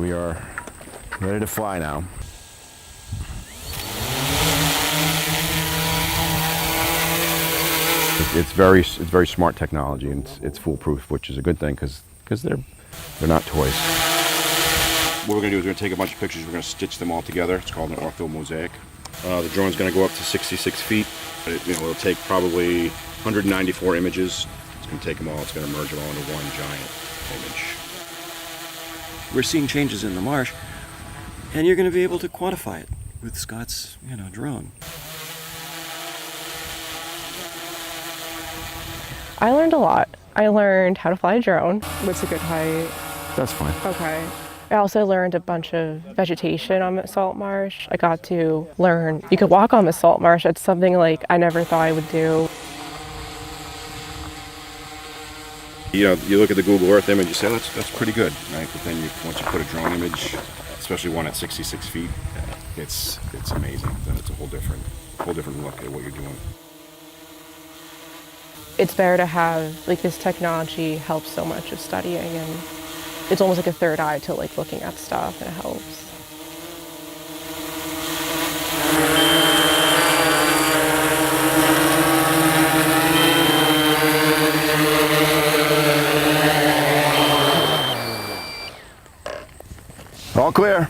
We are ready to fly now. It's very smart technology, and it's foolproof, which is a good thing because they're not toys. What we're going to do is we're going to take a bunch of pictures. We're going to stitch them all together. It's called an ortho mosaic. The drone's going to go up to 66 feet. It'll take probably 194 images. It's going to take them all. It's going to merge them all into one giant image. We're seeing changes in the marsh, and you're going to be able to quantify it with Scott's, drone. I learned a lot. I learned how to fly a drone. What's a good height? That's fine. Okay. I also learned a bunch of vegetation on the salt marsh. I got to learn you could walk on the salt marsh. It's something like I never thought I would do. You look at the Google Earth image, you say, that's pretty good, right? But then once you put a drone image, especially one at 66 feet, it's amazing. Then it's a whole different look at what you're doing. It's better to have, this technology helps so much with studying, and it's almost like a third eye to looking at stuff, and it helps. All clear.